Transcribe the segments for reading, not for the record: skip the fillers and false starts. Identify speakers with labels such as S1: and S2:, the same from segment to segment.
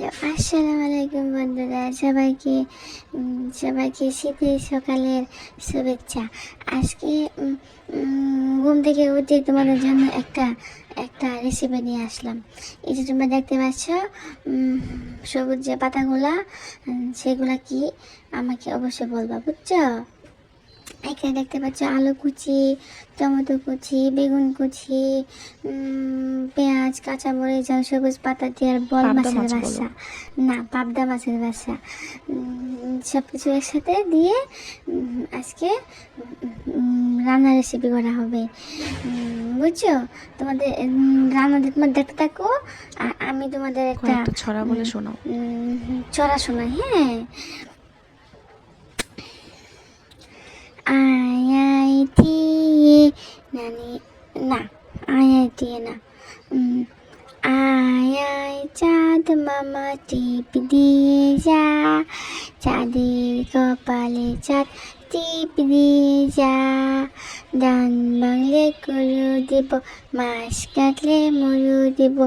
S1: আসসালামু আলাইকুম বন্ধুরা, সবাইকে সবাইকে শীতের সকালের শুভেচ্ছা। আজকে ঘুম থেকে উঠে তোমাদের জন্য একটা একটা রেসিপি নিয়ে আসলাম। এই যে তোমরা দেখতে পাচ্ছ সবুজ যে পাতাগুলা, সেগুলা কি আমাকে অবশ্যই বলবা, বুঝছো? এখানে দেখতে পাচ্ছ আলু কুচি, টমেটো কুচি, বেগুন কুচি, পেঁয়াজ, কাঁচামরিচ আর সবুজ পাতা দিয়ে আর বল মাছের বাসা, না পাবদা মাছের বাসা, সব কিছু একসাথে দিয়ে আজকে রান্নার রেসিপি করা হবে, বুঝছো? তোমাদের রান্না তোমার দেখতে থাকো আর আমি তোমাদের একটা
S2: ছড়া বলে শোনাও।
S1: ছড়া শোনাই। হ্যাঁ, আইআইটিএ নানি না, আইআইটিএ না, আয় চাঁদ মামা টিপ দিয়ে যা, চাঁদের কপালে চাঁদ টিপ দিয়ে যা, ডান বাংলে গরু দেব, মাছ কাটলে মরু দেব,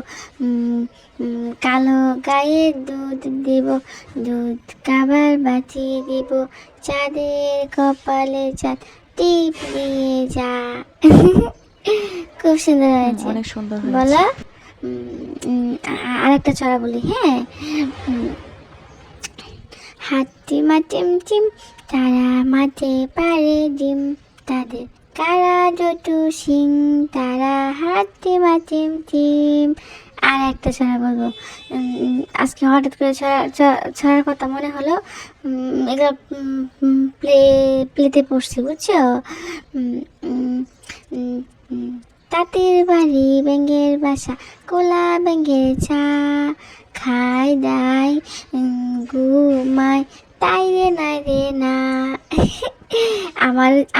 S1: কালো গায়ে দুধ দেব, দুধ খাবার বাঁচিয়ে দেব, চাঁদের কপালে চাঁদ টিপ দিয়ে যা। খুব সুন্দর হয়েছে,
S2: অনেক সুন্দর
S1: বলো? আরেকটা ছড়া বলি। হ্যাঁ, হাতি মা টিম টিম, তারা মাঠে পারে ডিম, তাদের কারা দুটো সিং, তারা হাতি মা টিম টিম। আর একটা ছড়া বলবো, আজকে হঠাৎ করে ছড়ার কথা মনে হলো, এগুলো প্লেতে পড়ছি, বুঝছো? তাঁতের বাড়ি, ব্যাঙের বাসা, কোলা ব্যাঙের ছা, খায় দায় ঘুমায়, তাই রে নাই রে না।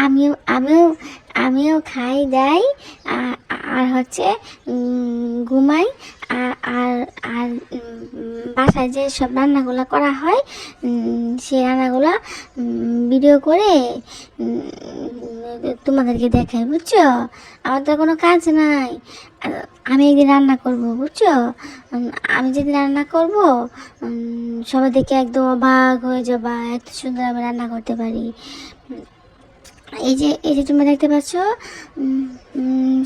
S1: আমিও আমিও আমিও খাই দাই আর হচ্ছে ঘুমাই, আর আর আর বাসায় যে সব রান্নাগুলো করা হয়, সেই রান্নাগুলো ভিডিও করে তোমাদেরকে দেখাই, বুঝছো? আমার তো কোনো কাজ নাই, আমি একদিন রান্না করব, বুঝছো? আমি যেদিন রান্না করব সবাই দেখে একদম অবাক হয়ে যাবা, এত সুন্দর আমি রান্না করতে পারি। এই যে তোমরা দেখতে পাচ্ছ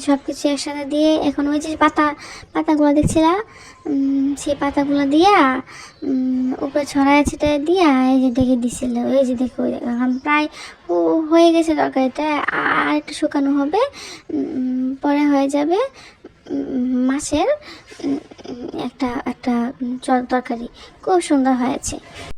S1: সব কিছু একসাথে দিয়ে, এখন ওই যে পাতাগুলো দেখছিলা, সেই পাতাগুলো দিয়া উপরে ছড়ায় ছিটায় দিয়া এই যে দেখে দিছিল, এই যে দেখো এখন প্রায় হয়ে গেছে তরকারিটা, আর একটু শুকানো হবে, পরে হয়ে যাবে মাছের একটা একটা তরকারি। খুব সুন্দর হয়েছে।